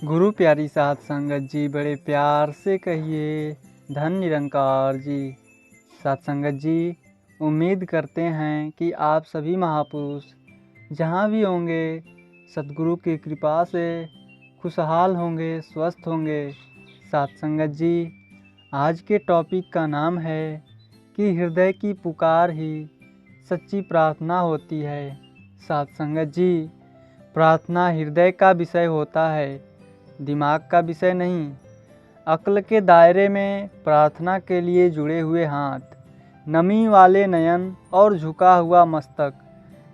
गुरु प्यारी साध संगत जी, बड़े प्यार से कहिए धन निरंकार जी। साध संगत जी, उम्मीद करते हैं कि आप सभी महापुरुष जहाँ भी होंगे सतगुरु की कृपा से खुशहाल होंगे, स्वस्थ होंगे। साध संगत जी, आज के टॉपिक का नाम है कि हृदय की पुकार ही सच्ची प्रार्थना होती है। साध संगत जी, प्रार्थना हृदय का विषय होता है, दिमाग का विषय नहीं। अक्ल के दायरे में प्रार्थना के लिए जुड़े हुए हाथ, नमी वाले नयन और झुका हुआ मस्तक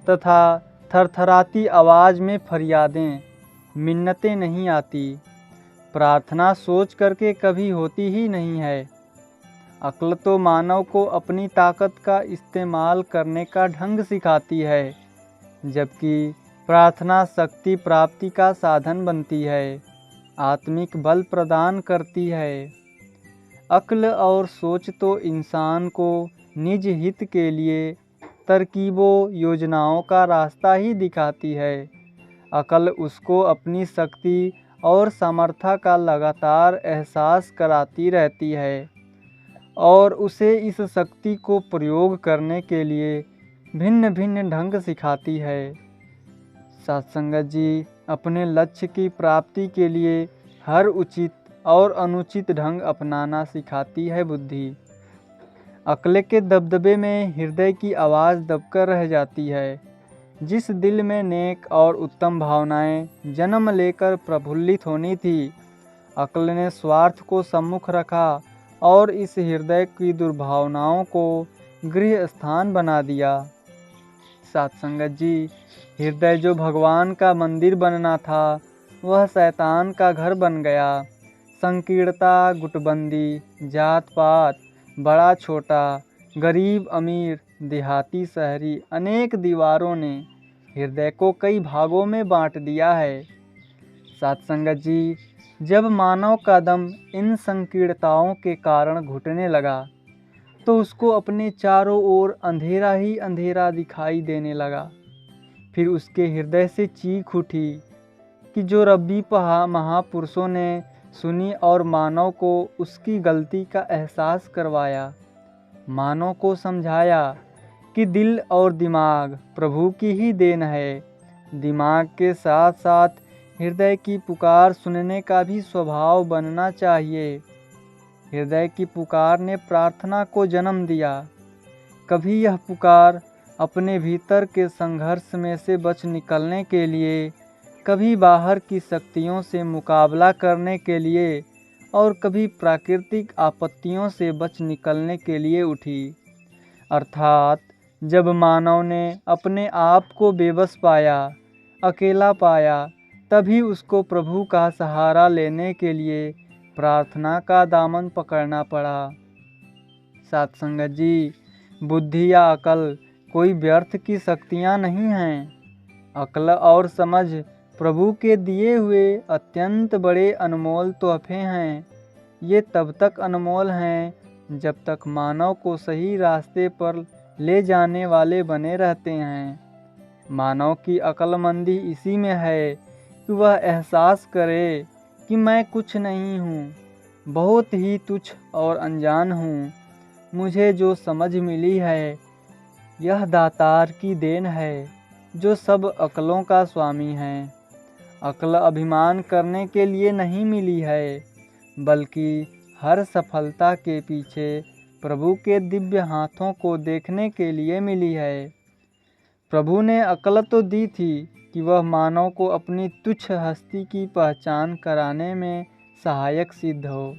तथा थरथराती आवाज़ में फरियादें, मिन्नतें नहीं आती। प्रार्थना सोच करके कभी होती ही नहीं है। अक्ल तो मानव को अपनी ताकत का इस्तेमाल करने का ढंग सिखाती है, जबकि प्रार्थना शक्ति प्राप्ति का साधन बनती है, आत्मिक बल प्रदान करती है। अक्ल और सोच तो इंसान को निज हित के लिए तरकीबों योजनाओं का रास्ता ही दिखाती है। अक्ल उसको अपनी शक्ति और सामर्थ्य का लगातार एहसास कराती रहती है और उसे इस शक्ति को प्रयोग करने के लिए भिन्न भिन्न ढंग सिखाती है। सत्संगत जी, अपने लक्ष्य की प्राप्ति के लिए हर उचित और अनुचित ढंग अपनाना सिखाती है बुद्धि। अक्ल के दबदबे में हृदय की आवाज़ दबकर रह जाती है। जिस दिल में नेक और उत्तम भावनाएं जन्म लेकर प्रफुल्लित होनी थी, अक्ल ने स्वार्थ को सम्मुख रखा और इस हृदय की दुर्भावनाओं को गृह स्थान बना दिया। सत्संगत जी, हृदय जो भगवान का मंदिर बनना था, वह शैतान का घर बन गया। संकीर्णता, गुटबंदी, जात पात, बड़ा छोटा, गरीब अमीर, देहाती शहरी, अनेक दीवारों ने हृदय को कई भागों में बांट दिया है। सत्संगत जी, जब मानव का दम इन संकीर्णताओं के कारण घुटने लगा, तो उसको अपने चारों ओर अंधेरा ही अंधेरा दिखाई देने लगा। फिर उसके हृदय से चीख उठी कि जो रब्बी महापुरुषों ने सुनी और मानव को उसकी गलती का एहसास करवाया। मानव को समझाया कि दिल और दिमाग प्रभु की ही देन है। दिमाग के साथ साथ हृदय की पुकार सुनने का भी स्वभाव बनना चाहिए। हृदय की पुकार ने प्रार्थना को जन्म दिया। कभी यह पुकार अपने भीतर के संघर्ष में से बच निकलने के लिए, कभी बाहर की शक्तियों से मुकाबला करने के लिए और कभी प्राकृतिक आपत्तियों से बच निकलने के लिए उठी। अर्थात जब मानव ने अपने आप को बेबस पाया, अकेला पाया, तभी उसको प्रभु का सहारा लेने के लिए प्रार्थना का दामन पकड़ना पड़ा। सत्संगत जी, बुद्धि या अकल कोई व्यर्थ की शक्तियाँ नहीं हैं। अक्ल और समझ प्रभु के दिए हुए अत्यंत बड़े अनमोल तोहफे हैं। ये तब तक अनमोल हैं जब तक मानव को सही रास्ते पर ले जाने वाले बने रहते हैं। मानव की अक्लमंदी इसी में है कि वह एहसास करे कि मैं कुछ नहीं हूँ, बहुत ही तुच्छ और अनजान हूँ। मुझे जो समझ मिली है, यह दातार की देन है, जो सब अक्लों का स्वामी है। अक्ल अभिमान करने के लिए नहीं मिली है, बल्कि हर सफलता के पीछे प्रभु के दिव्य हाथों को देखने के लिए मिली है। प्रभु ने अक्ल तो दी थी कि वह मानव को अपनी तुच्छ हस्ती की पहचान कराने में सहायक सिद्ध हो,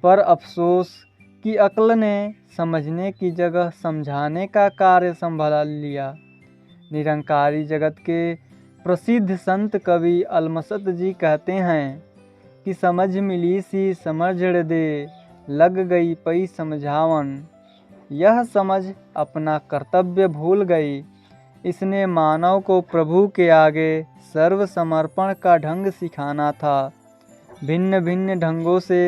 पर अफसोस कि अक्ल ने समझने की जगह समझाने का कार्य संभाल लिया। निरंकारी जगत के प्रसिद्ध संत कवि अलमसत जी कहते हैं कि समझ मिली सी समझड़ दे, लग गई पई समझावन। यह समझ अपना कर्तव्य भूल गई। इसने मानव को प्रभु के आगे सर्व समर्पण का ढंग सिखाना था। भिन्न भिन्न ढंगों से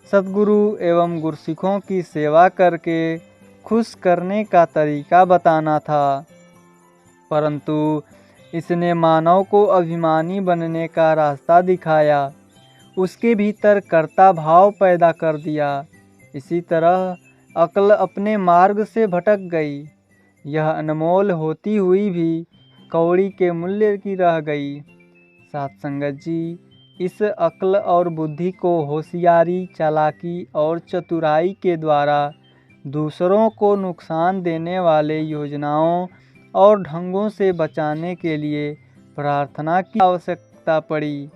सद्गुरु एवं गुरसिखों की सेवा करके खुश करने का तरीका बताना था। परंतु इसने मानव को अभिमानी बनने का रास्ता दिखाया, उसके भीतर कर्ता भाव पैदा कर दिया। इसी तरह अक्ल अपने मार्ग से भटक गई। यह अनमोल होती हुई भी कौड़ी के मूल्य की रह गई। साथ संगत जी, इस अक्ल और बुद्धि को होशियारी, चालाकी और चतुराई के द्वारा दूसरों को नुकसान देने वाले योजनाओं और ढंगों से बचाने के लिए प्रार्थना की आवश्यकता पड़ी।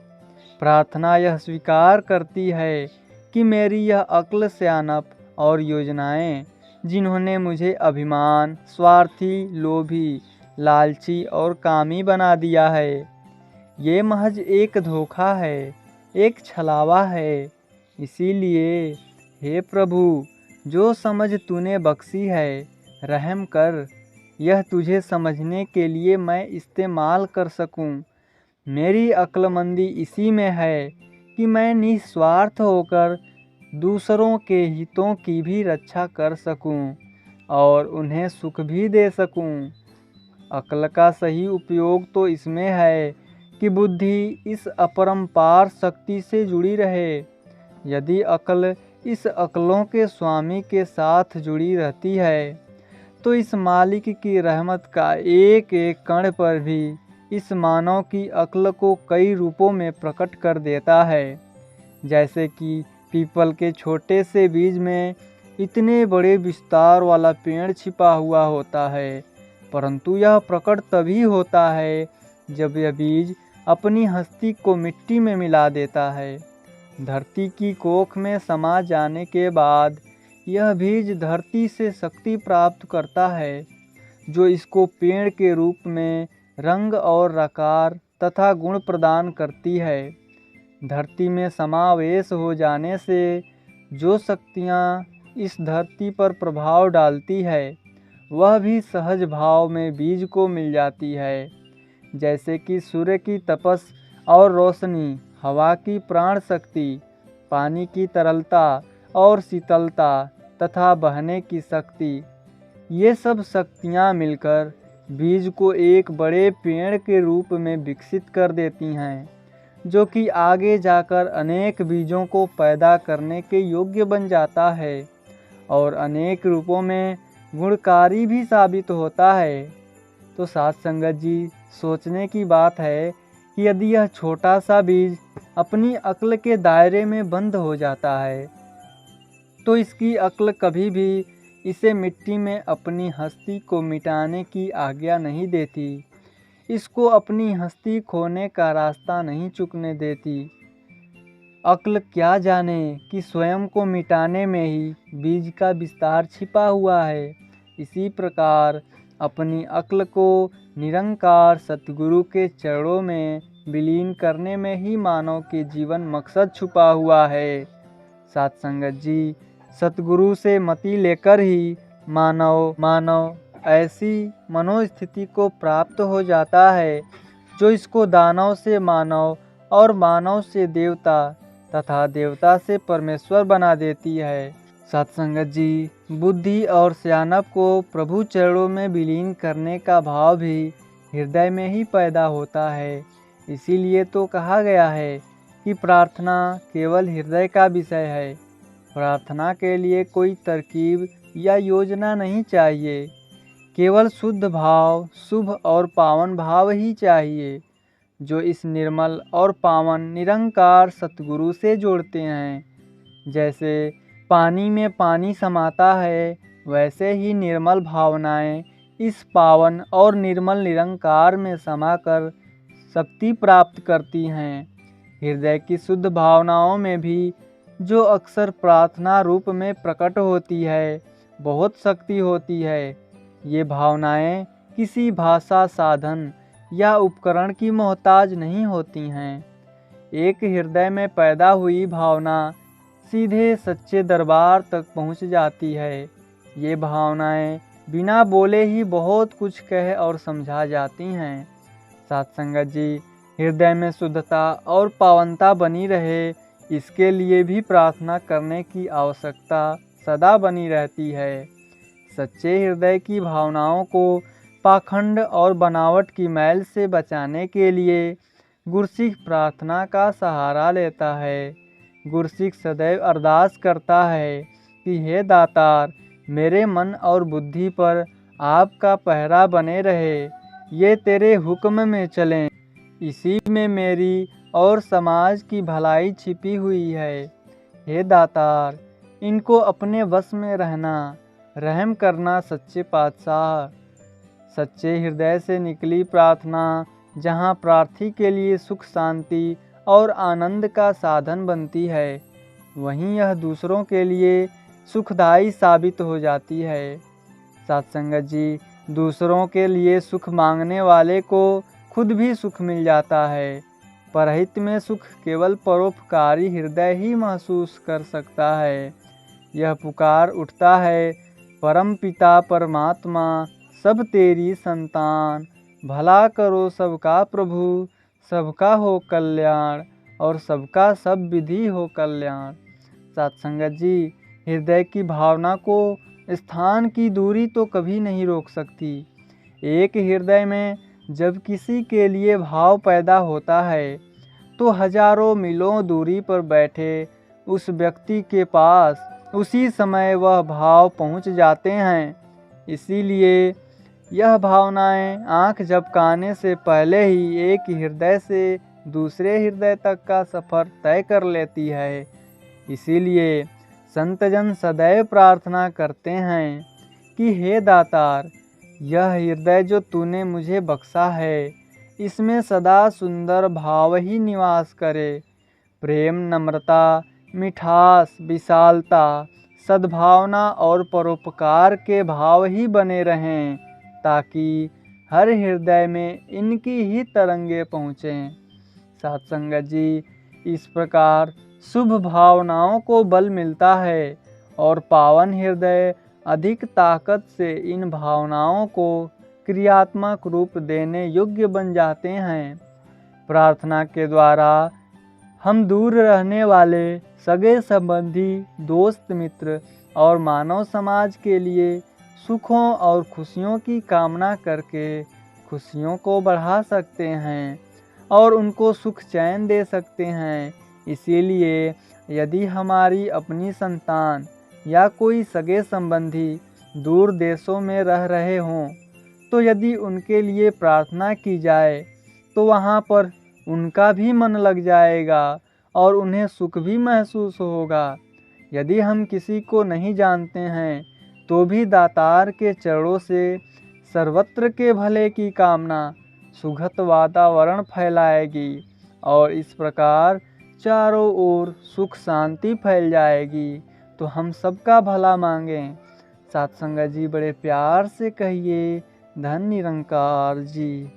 प्रार्थना यह स्वीकार करती है कि मेरी यह अक्ल, सियानप और योजनाएं, जिन्होंने मुझे अभिमान, स्वार्थी, लोभी, लालची और कामी बना दिया है, ये महज एक धोखा है, एक छलावा है। इसीलिए हे प्रभु, जो समझ तूने बख्शी है, रहम कर, यह तुझे समझने के लिए मैं इस्तेमाल कर सकूं। मेरी अक्लमंदी इसी में है कि मैं निस्वार्थ होकर दूसरों के हितों की भी रक्षा कर सकूं और उन्हें सुख भी दे सकूं। अक्ल का सही उपयोग तो इसमें है कि बुद्धि इस अपरंपार शक्ति से जुड़ी रहे। यदि अक्ल इस अक्लों के स्वामी के साथ जुड़ी रहती है, तो इस मालिक की रहमत का एक एक कण पर भी इस मानव की अक्ल को कई रूपों में प्रकट कर देता है। जैसे कि पीपल के छोटे से बीज में इतने बड़े विस्तार वाला पेड़ छिपा हुआ होता है, परंतु यह प्रकट तभी होता है जब यह बीज अपनी हस्ती को मिट्टी में मिला देता है। धरती की कोख में समा जाने के बाद यह बीज धरती से शक्ति प्राप्त करता है, जो इसको पेड़ के रूप में रंग और आकार तथा गुण प्रदान करती है। धरती में समावेश हो जाने से जो शक्तियाँ इस धरती पर प्रभाव डालती है, वह भी सहज भाव में बीज को मिल जाती है। जैसे कि सूर्य की तपस और रोशनी, हवा की प्राण शक्ति, पानी की तरलता और शीतलता तथा बहने की शक्ति, ये सब शक्तियाँ मिलकर बीज को एक बड़े पेड़ के रूप में विकसित कर देती हैं, जो कि आगे जाकर अनेक बीजों को पैदा करने के योग्य बन जाता है और अनेक रूपों में गुणकारी भी साबित होता है। तो साथ संगत जी, सोचने की बात है कि यदि यह छोटा सा बीज अपनी अक्ल के दायरे में बंद हो जाता है, तो इसकी अक्ल कभी भी इसे मिट्टी में अपनी हस्ती को मिटाने की आज्ञा नहीं देती, इसको अपनी हस्ती खोने का रास्ता नहीं चुकने देती। अक्ल क्या जाने कि स्वयं को मिटाने में ही बीज का विस्तार छिपा हुआ है। इसी प्रकार अपनी अक्ल को निरंकार सतगुरु के चरणों में विलीन करने में ही मानव के जीवन मकसद छुपा हुआ है। साथ संगत जी, सतगुरु से मति लेकर ही मानव ऐसी मनोस्थिति को प्राप्त हो जाता है जो इसको दानव से मानव और मानव से देवता तथा देवता से परमेश्वर बना देती है। सत्संगत जी, बुद्धि और सियानप को प्रभु चरणों में विलीन करने का भाव भी हृदय में ही पैदा होता है। इसीलिए तो कहा गया है कि प्रार्थना केवल हृदय का विषय है। प्रार्थना के लिए कोई तरकीब या योजना नहीं चाहिए, केवल शुद्ध भाव, शुभ और पावन भाव ही चाहिए, जो इस निर्मल और पावन निरंकार सतगुरु से जोड़ते हैं। जैसे पानी में पानी समाता है, वैसे ही निर्मल भावनाएं इस पावन और निर्मल निरंकार में समाकर शक्ति प्राप्त करती हैं। हृदय की शुद्ध भावनाओं में भी, जो अक्सर प्रार्थना रूप में प्रकट होती है, बहुत शक्ति होती है। ये भावनाएं किसी भाषा, साधन या उपकरण की मोहताज नहीं होती हैं। एक हृदय में पैदा हुई भावना सीधे सच्चे दरबार तक पहुंच जाती है। ये भावनाएं बिना बोले ही बहुत कुछ कह और समझा जाती हैं। साथ संगत जी, हृदय में शुद्धता और पावनता बनी रहे, इसके लिए भी प्रार्थना करने की आवश्यकता सदा बनी रहती है। सच्चे हृदय की भावनाओं को पाखंड और बनावट की मैल से बचाने के लिए गुरसिख प्रार्थना का सहारा लेता है। गुरसिख सदैव अरदास करता है कि हे दातार, मेरे मन और बुद्धि पर आपका पहरा बने रहे, ये तेरे हुक्म में चलें, इसी में मेरी और समाज की भलाई छिपी हुई है। हे दातार, इनको अपने वश में रहना, रहम करना सच्चे पातशाह। सच्चे हृदय से निकली प्रार्थना जहाँ प्रार्थी के लिए सुख शांति और आनंद का साधन बनती है, वहीं यह दूसरों के लिए सुखदायी साबित हो जाती है। साथ संगत जी, दूसरों के लिए सुख मांगने वाले को खुद भी सुख मिल जाता है। परहित में सुख केवल परोपकारी हृदय ही महसूस कर सकता है। यह पुकार उठता है, परम पिता परमात्मा, सब तेरी संतान, भला करो सबका प्रभु, सबका हो कल्याण और सबका सब विधि हो कल्याण। सत्संगत जी, हृदय की भावना को स्थान की दूरी तो कभी नहीं रोक सकती। एक हृदय में जब किसी के लिए भाव पैदा होता है तो हजारों मीलों दूरी पर बैठे उस व्यक्ति के पास उसी समय वह भाव पहुंच जाते हैं। इसीलिए यह भावनाएं आँख झपकाने से पहले ही एक हृदय से दूसरे हृदय तक का सफ़र तय कर लेती है। इसीलिए संतजन सदैव प्रार्थना करते हैं कि हे दातार, यह हृदय जो तूने मुझे बख्शा है, इसमें सदा सुंदर भाव ही निवास करे। प्रेम, नम्रता, मिठास, विशालता, सद्भावना और परोपकार के भाव ही बने रहें, ताकि हर हृदय में इनकी ही तरंगे पहुँचें। सत्संगत जी, इस प्रकार शुभ भावनाओं को बल मिलता है और पावन हृदय अधिक ताकत से इन भावनाओं को क्रियात्मक रूप देने योग्य बन जाते हैं। प्रार्थना के द्वारा हम दूर रहने वाले सगे संबंधी, दोस्त, मित्र और मानव समाज के लिए सुखों और खुशियों की कामना करके खुशियों को बढ़ा सकते हैं और उनको सुख चैन दे सकते हैं। इसीलिए यदि हमारी अपनी संतान या कोई सगे संबंधी दूर देशों में रह रहे हों, तो यदि उनके लिए प्रार्थना की जाए तो वहाँ पर उनका भी मन लग जाएगा और उन्हें सुख भी महसूस होगा। यदि हम किसी को नहीं जानते हैं तो भी दातार के चरणों से सर्वत्र के भले की कामना सुखद वातावरण फैलाएगी और इस प्रकार चारों ओर सुख शांति फैल जाएगी। तो हम सबका भला मांगें। सत्संगत जी, बड़े प्यार से कहिए, धन निरंकार जी।